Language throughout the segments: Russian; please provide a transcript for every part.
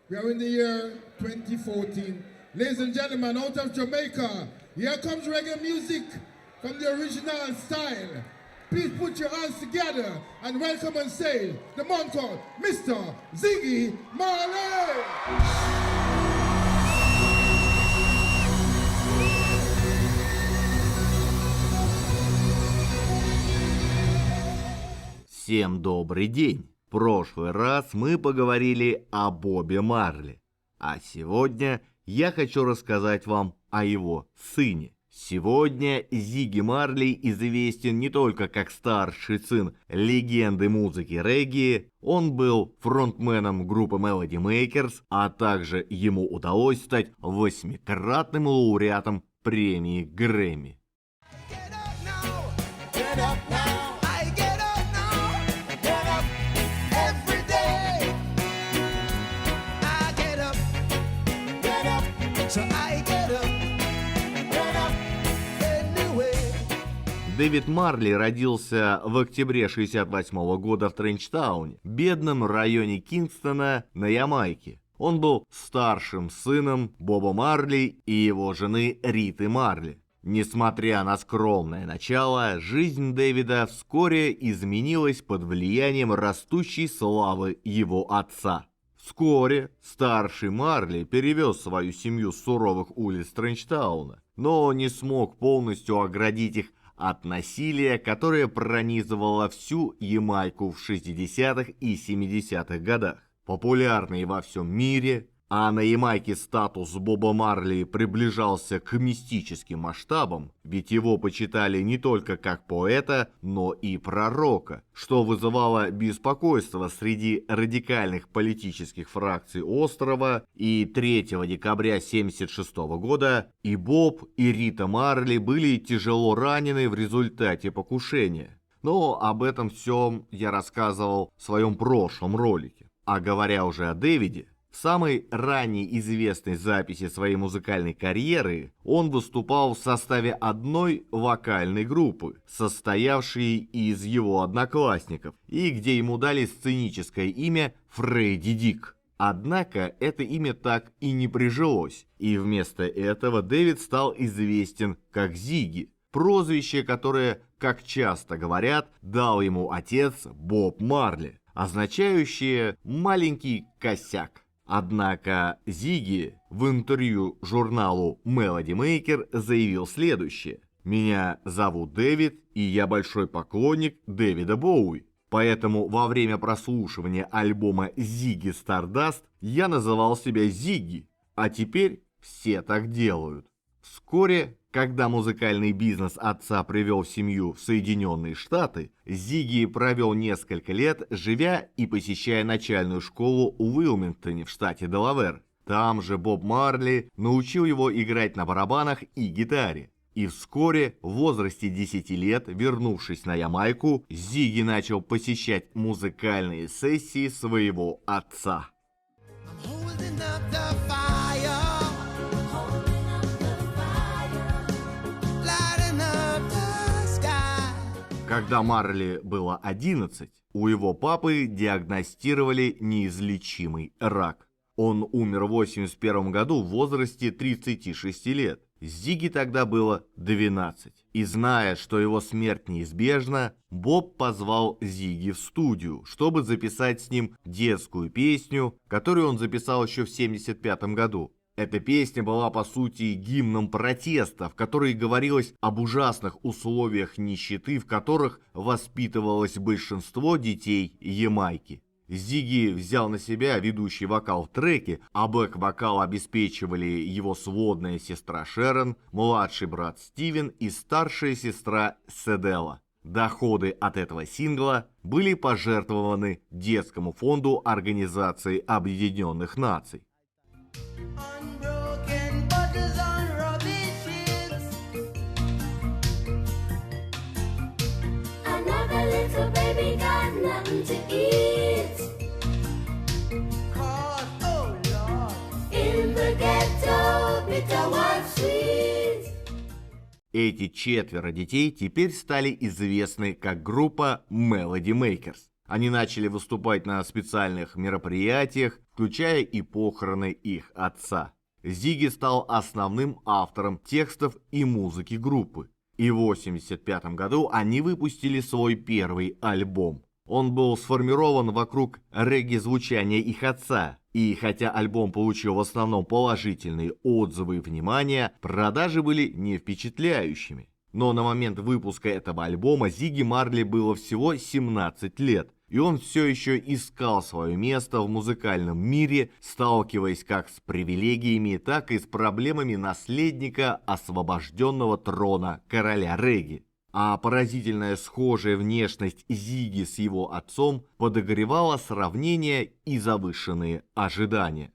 We are in the year 2014. Ladies and gentlemen, out of Jamaica, here comes reggae music from the original style. Please put your hands together and welcome and say the man called Mr. Ziggy Marley. Всем добрый день! В прошлый раз мы поговорили о Бобе Марли, а сегодня я хочу рассказать вам о его сыне. Сегодня Зигги Марли известен не только как старший сын легенды музыки регги, он был фронтменом группы Melody Makers, а также ему удалось стать 8-кратным лауреатом премии Грэмми. Дэвид Марли родился в октябре 1968 года в Тренчтауне, бедном районе Кингстона на Ямайке. Он был старшим сыном Боба Марли и его жены Риты Марли. Несмотря на скромное начало, жизнь Дэвида вскоре изменилась под влиянием растущей славы его отца. Вскоре старший Марли перевез свою семью с суровых улиц Тренчтауна, но не смог полностью оградить их от насилия, которое пронизывало всю Ямайку в 60-х и 70-х годах. Популярный во всем мире, а на Ямайке статус Боба Марли приближался к мистическим масштабам, ведь его почитали не только как поэта, но и пророка, что вызывало беспокойство среди радикальных политических фракций острова, и 3 декабря 1976 года и Боб, и Рита Марли были тяжело ранены в результате покушения. Но об этом всем я рассказывал в своем прошлом ролике. А говоря уже о Дэвиде, в самой ранней известной записи своей музыкальной карьеры он выступал в составе одной вокальной группы, состоявшей из его одноклассников, и где ему дали сценическое имя Фредди Дик. Однако это имя так и не прижилось, и вместо этого Дэвид стал известен как Зигги, прозвище, которое, как часто говорят, дал ему отец Боб Марли, означающее «маленький косяк». Однако Зигги в интервью журналу Melody Maker заявил следующее: «Меня зовут Дэвид, и я большой поклонник Дэвида Боуи. Поэтому во время прослушивания альбома Ziggy Stardust я называл себя Зигги, а теперь все так делают». Вскоре, когда музыкальный бизнес отца привел семью в Соединенные Штаты, Зигги провел несколько лет, живя и посещая начальную школу в Уилмингтоне в штате Делавэр. Там же Боб Марли научил его играть на барабанах и гитаре. И вскоре, в возрасте 10 лет, вернувшись на Ямайку, Зигги начал посещать музыкальные сессии своего отца. Когда Марли было 11, у его папы диагностировали неизлечимый рак. Он умер в 1981 году в возрасте 36 лет. Зигги тогда было 12. И зная, что его смерть неизбежна, Боб позвал Зигги в студию, чтобы записать с ним детскую песню, которую он записал еще в 1975 году. Эта песня была по сути гимном протеста, в которой говорилось об ужасных условиях нищеты, в которых воспитывалось большинство детей Ямайки. Зигги взял на себя ведущий вокал в треке, а бэк-вокал обеспечивали его сводная сестра Шерон, младший брат Стивен и старшая сестра Седела. Доходы от этого сингла были пожертвованы Детскому фонду Организации Объединенных Наций. Эти 4 детей теперь стали известны как группа Melody Makers. Они начали выступать на специальных мероприятиях, включая и похороны их отца. Зигги стал основным автором текстов и музыки группы. И в 1985 году они выпустили свой первый альбом. Он был сформирован вокруг регги-звучания их отца. И хотя альбом получил в основном положительные отзывы и внимание, продажи были не впечатляющими. Но на момент выпуска этого альбома Зигги Марли было всего 17 лет. И он все еще искал свое место в музыкальном мире, сталкиваясь как с привилегиями, так и с проблемами наследника освобожденного трона короля регги. А поразительная схожая внешность Зигги с его отцом подогревала сравнения и завышенные ожидания.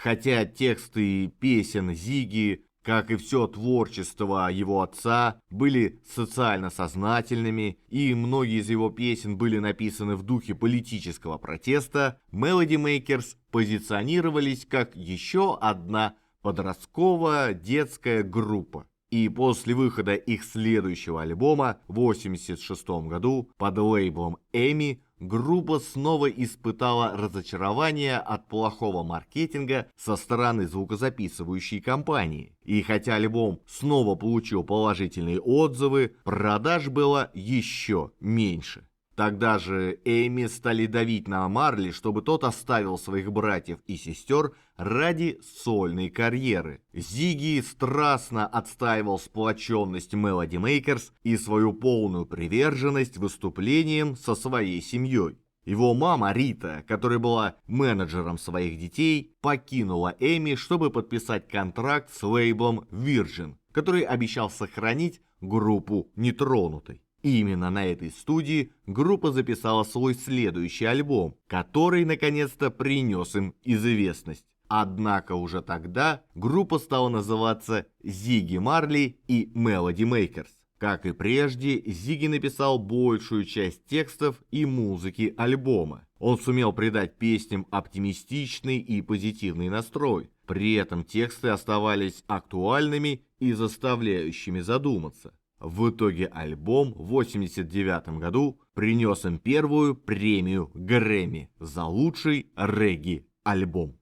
Хотя тексты песен Зигги, как и все творчество его отца, были социально сознательными, и многие из его песен были написаны в духе политического протеста, Melody Makers позиционировались как еще одна подростковая детская группа. И после выхода их следующего альбома в 1986 году под лейблом EMI группа снова испытала разочарование от плохого маркетинга со стороны звукозаписывающей компании. И хотя альбом снова получил положительные отзывы, продаж было еще меньше. Тогда же Эми стали давить на Марли, чтобы тот оставил своих братьев и сестер ради сольной карьеры. Зигги страстно отстаивал сплоченность Melody Makers и свою полную приверженность выступлениям со своей семьей. Его мама Рита, которая была менеджером своих детей, покинула Эми, чтобы подписать контракт с лейблом Virgin, который обещал сохранить группу нетронутой. Именно на этой студии группа записала свой следующий альбом, который наконец-то принес им известность. Однако уже тогда группа стала называться Зигги Марли и Melody Makers. Как и прежде, Зигги написал большую часть текстов и музыки альбома. Он сумел придать песням оптимистичный и позитивный настрой. При этом тексты оставались актуальными и заставляющими задуматься. В итоге альбом в 1989 году принес им первую премию Грэмми за лучший регги-альбом.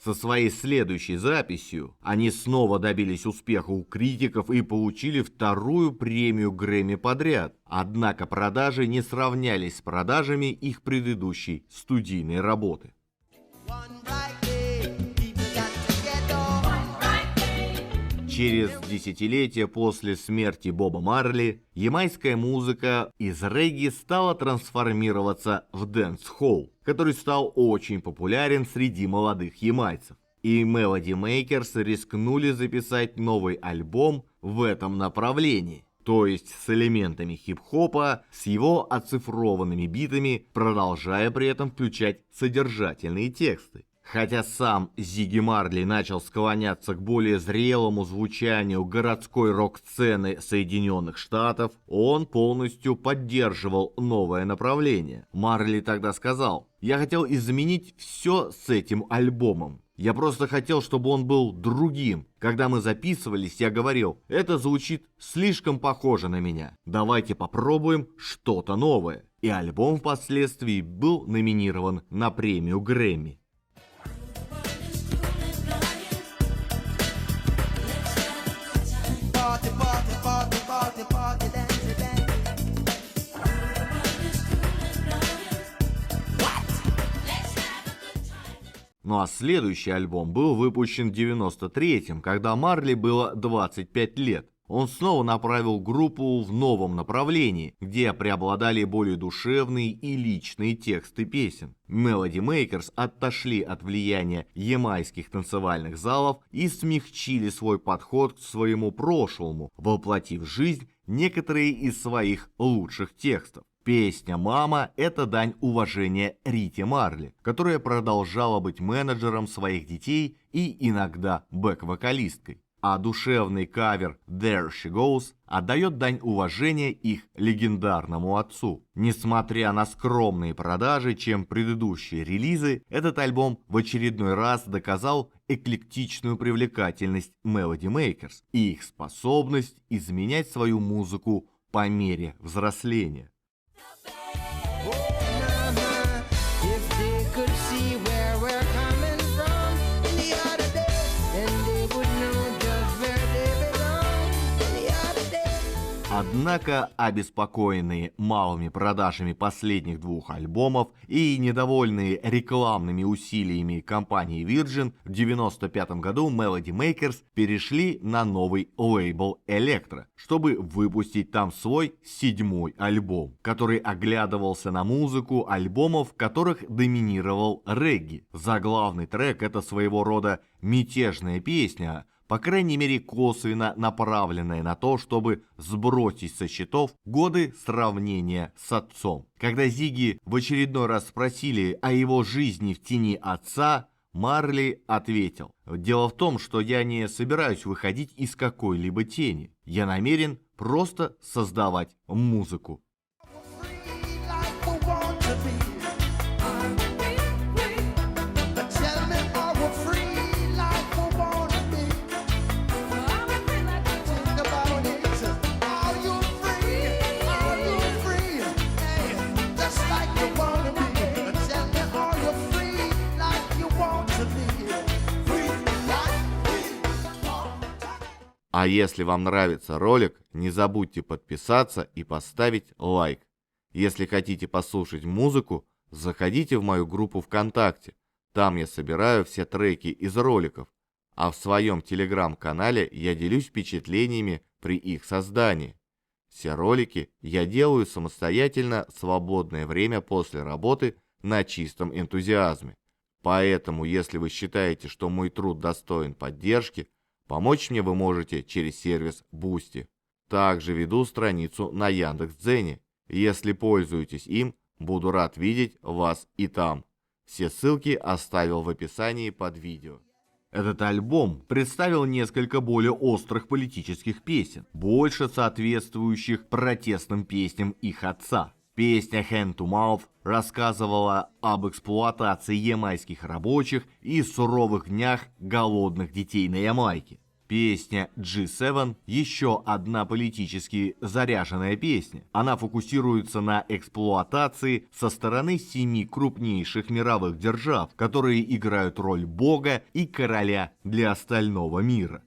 Со своей следующей записью они снова добились успеха у критиков и получили вторую премию Грэмми подряд. Однако продажи не сравнялись с продажами их предыдущей студийной работы. Через десятилетия после смерти Боба Марли ямайская музыка из регги стала трансформироваться в дэнс-холл, который стал очень популярен среди молодых ямайцев. И Melody Makers рискнули записать новый альбом в этом направлении, то есть с элементами хип-хопа, с его оцифрованными битами, продолжая при этом включать содержательные тексты. Хотя сам Зигги Марли начал склоняться к более зрелому звучанию городской рок-сцены Соединенных Штатов, он полностью поддерживал новое направление. Марли тогда сказал: «Я хотел изменить все с этим альбомом. Я просто хотел, чтобы он был другим. Когда мы записывались, я говорил: это звучит слишком похоже на меня. Давайте попробуем что-то новое». И альбом впоследствии был номинирован на премию Грэмми. Ну а следующий альбом был выпущен в 1993-м, когда Марли было 25 лет. Он снова направил группу в новом направлении, где преобладали более душевные и личные тексты песен. Melody Makers отошли от влияния ямайских танцевальных залов и смягчили свой подход к своему прошлому, воплотив в жизнь некоторые из своих лучших текстов. Песня «Мама» — это дань уважения Рите Марли, которая продолжала быть менеджером своих детей и иногда бэк-вокалисткой. А душевный кавер «There She Goes» отдает дань уважения их легендарному отцу. Несмотря на скромные продажи, чем предыдущие релизы, этот альбом в очередной раз доказал эклектичную привлекательность Melody Makers и их способность изменять свою музыку по мере взросления. Однако, обеспокоенные малыми продажами последних двух альбомов и недовольные рекламными усилиями компании Virgin, в 1995 году Melody Makers перешли на новый лейбл Elektra, чтобы выпустить там свой 7-й альбом, который оглядывался на музыку альбомов, в которых доминировал регги. Заглавный трек — это своего рода мятежная песня, по крайней мере косвенно направленная на то, чтобы сбросить со счетов годы сравнения с отцом. Когда Зигги в очередной раз спросили о его жизни в тени отца, Марли ответил: «Дело в том, что я не собираюсь выходить из какой-либо тени. Я намерен просто создавать музыку». А если вам нравится ролик, не забудьте подписаться и поставить лайк. Если хотите послушать музыку, заходите в мою группу ВКонтакте. Там я собираю все треки из роликов. А в своем телеграм-канале я делюсь впечатлениями при их создании. Все ролики я делаю самостоятельно в свободное время после работы на чистом энтузиазме. Поэтому, если вы считаете, что мой труд достоин поддержки, помочь мне вы можете через сервис Boosty. Также веду страницу на Яндекс.Дзене. Если пользуетесь им, буду рад видеть вас и там. Все ссылки оставил в описании под видео. Этот альбом представил несколько более острых политических песен, больше соответствующих протестным песням их отца. Песня «Hand to Mouth» рассказывала об эксплуатации ямайских рабочих и суровых днях голодных детей на Ямайке. Песня G7 – еще одна политически заряженная песня. Она фокусируется на эксплуатации со стороны 7 крупнейших мировых держав, которые играют роль бога и короля для остального мира.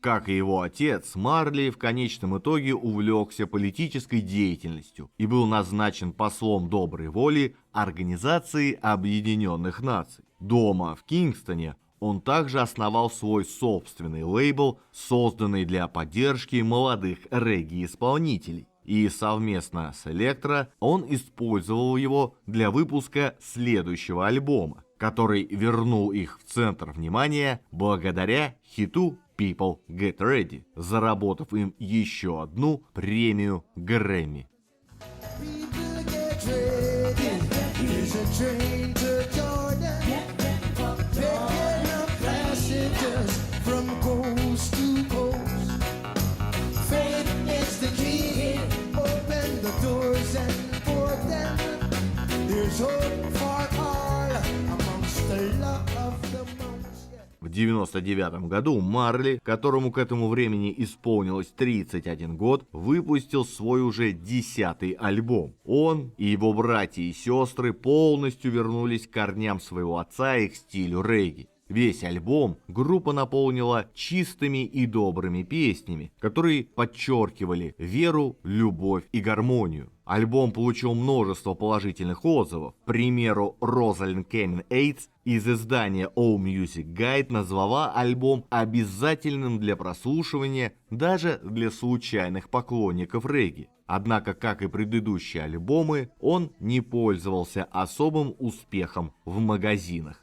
Как и его отец, Марли в конечном итоге увлекся политической деятельностью и был назначен послом доброй воли Организации Объединенных Наций. Дома в Кингстоне он также основал свой собственный лейбл, созданный для поддержки молодых регги-исполнителей. И совместно с Elektra он использовал его для выпуска следующего альбома, который вернул их в центр внимания благодаря хиту People Get Ready, заработав им еще одну премию Грэмми. В 1999 году Марли, которому к этому времени исполнилось 31 год, выпустил свой уже 10-й альбом. Он и его братья и сестры полностью вернулись к корням своего отца и к стилю регги. Весь альбом группа наполнила чистыми и добрыми песнями, которые подчеркивали веру, любовь и гармонию. Альбом получил множество положительных отзывов. К примеру, Розалинд Кэмин Эйтс из издания All Music Guide назвала альбом обязательным для прослушивания даже для случайных поклонников регги. Однако, как и предыдущие альбомы, он не пользовался особым успехом в магазинах.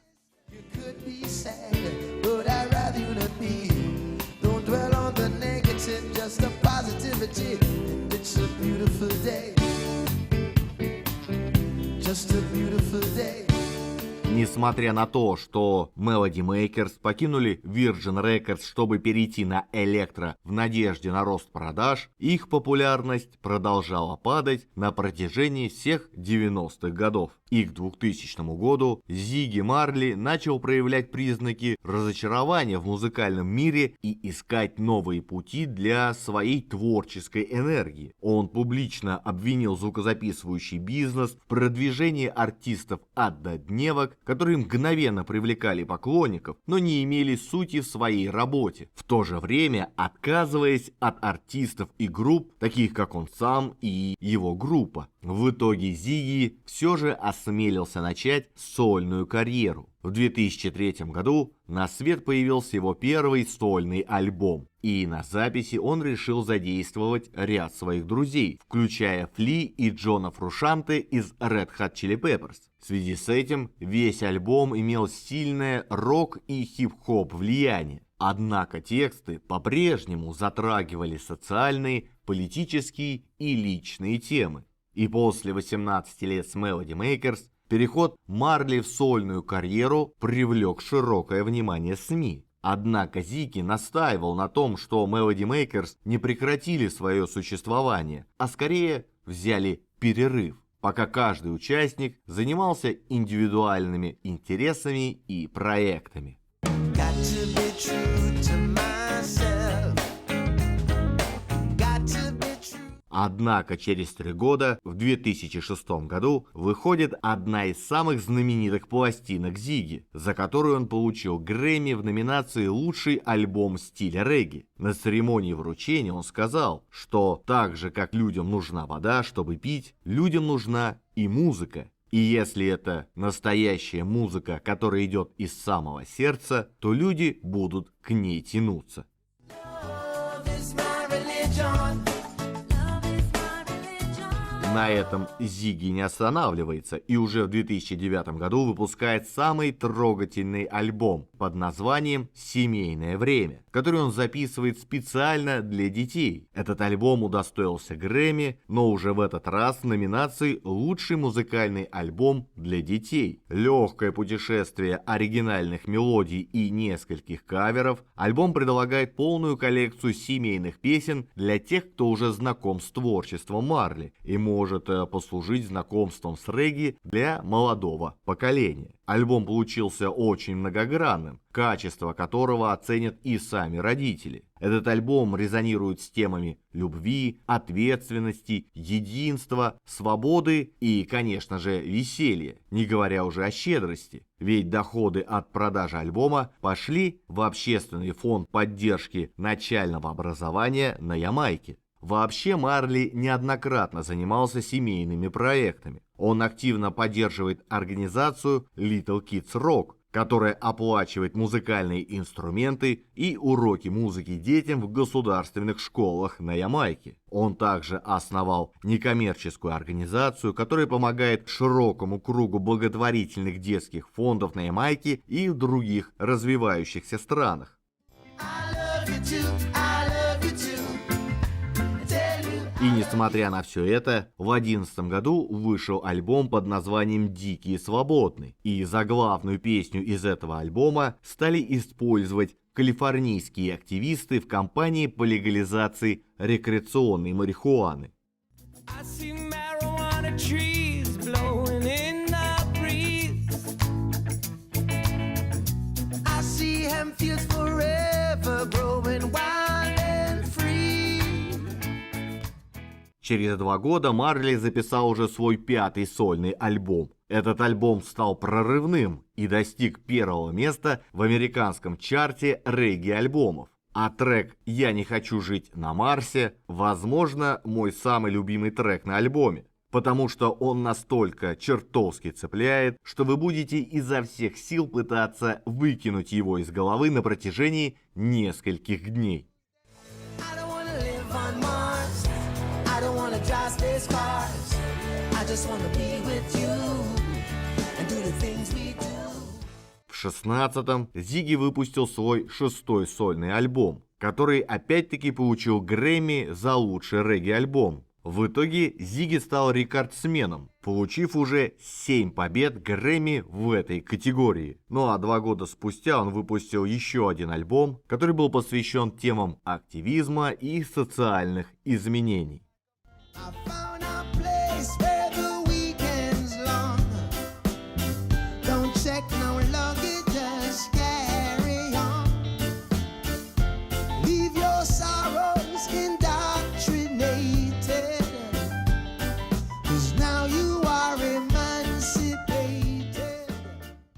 Несмотря на то, что Melody Makers покинули Virgin Records, чтобы перейти на Elektra в надежде на рост продаж, их популярность продолжала падать на протяжении всех 90-х годов. И к 2000 году Зигги Марли начал проявлять признаки разочарования в музыкальном мире и искать новые пути для своей творческой энергии. Он публично обвинил звукозаписывающий бизнес в продвижении артистов однодневок, которые мгновенно привлекали поклонников, но не имели сути в своей работе, в то же время отказываясь от артистов и групп, таких как он сам и его группа. В итоге Зигги все же осмелился начать сольную карьеру. В 2003 году на свет появился его первый сольный альбом, и на записи он решил задействовать ряд своих друзей, включая Фли и Джона Фрушанте из Red Hot Chili Peppers. В связи с этим весь альбом имел сильное рок- и хип-хоп влияние. Однако тексты по-прежнему затрагивали социальные, политические и личные темы. И после 18 лет с Melody Makers переход Марли в сольную карьеру привлек широкое внимание СМИ. Однако Зигги настаивал на том, что Melody Makers не прекратили свое существование, а скорее взяли перерыв, пока каждый участник занимался индивидуальными интересами и проектами. Однако через 3 года, в 2006 году, выходит одна из самых знаменитых пластинок Зигги, за которую он получил Грэмми в номинации «Лучший альбом стиля регги». На церемонии вручения он сказал, что так же, как людям нужна вода, чтобы пить, людям нужна и музыка. И если это настоящая музыка, которая идет из самого сердца, то люди будут к ней тянуться. На этом Зигги не останавливается и уже в 2009 году выпускает самый трогательный альбом под названием «Семейное время», который он записывает специально для детей. Этот альбом удостоился Грэмми, но уже в этот раз в номинации «Лучший музыкальный альбом для детей». Легкое путешествие оригинальных мелодий и нескольких каверов, альбом предлагает полную коллекцию семейных песен для тех, кто уже знаком с творчеством Марли и может послужить знакомством с регги для молодого поколения. Альбом получился очень многогранным, качество которого оценят и сами родители. Этот альбом резонирует с темами любви, ответственности, единства, свободы и, конечно же, веселья, не говоря уже о щедрости. Ведь доходы от продажи альбома пошли в общественный фонд поддержки начального образования на Ямайке. Вообще Марли неоднократно занимался семейными проектами. Он активно поддерживает организацию Little Kids Rock, которая оплачивает музыкальные инструменты и уроки музыки детям в государственных школах на Ямайке. Он также основал некоммерческую организацию, которая помогает широкому кругу благотворительных детских фондов на Ямайке и в других развивающихся странах. И несмотря на все это, в 2011 году вышел альбом под названием «Дикий и свободный», и заглавную песню из этого альбома стали использовать калифорнийские активисты в кампании по легализации рекреационной марихуаны. Через 2 года Марли записал уже свой 5-й сольный альбом. Этот альбом стал прорывным и достиг 1-го места в американском чарте регги-альбомов. А трек «Я не хочу жить на Марсе» возможно мой самый любимый трек на альбоме, потому что он настолько чертовски цепляет, что вы будете изо всех сил пытаться выкинуть его из головы на протяжении нескольких дней. just as cars. I just wanna be with you and do the things we do. В 16-м Зигги выпустил свой 6-й сольный альбом, который опять-таки получил Грэмми за лучший регги-альбом. В итоге Зигги стал рекордсменом, получив уже 7 побед Грэмми в этой категории. Ну а 2 года спустя он выпустил еще один альбом, который был посвящен темам активизма и социальных изменений. I found a place where the weekend's long. Don't check no luggage, just carry on. Leave your sorrows indoctrinated, 'cause now you are emancipated.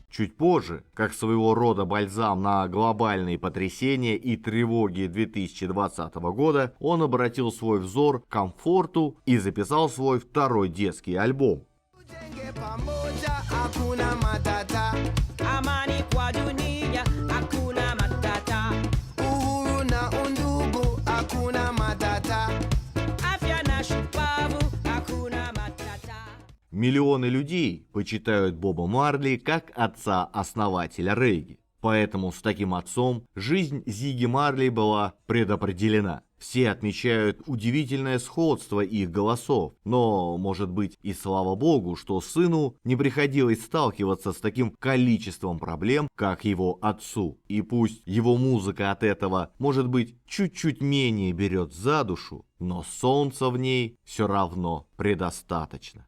Чуть позже, как своего рода бальзам на глобальные потрясения и тревоги 2020 года, он обратил свой взор к комфорту и записал свой 2-й детский альбом. Ujenge pamoja, hakuna matata. Amani kwa dunia, hakuna matata. Uhuru na undugu, hakuna matata. Afya na shupavu, hakuna matata. Миллионы людей почитают Боба Марли как отца-основателя регги. Поэтому с таким отцом жизнь Зигги Марли была предопределена. Все отмечают удивительное сходство их голосов, но, может быть, и слава богу, что сыну не приходилось сталкиваться с таким количеством проблем, как его отцу. И пусть его музыка от этого, может быть, чуть-чуть менее берет за душу, но солнца в ней все равно предостаточно.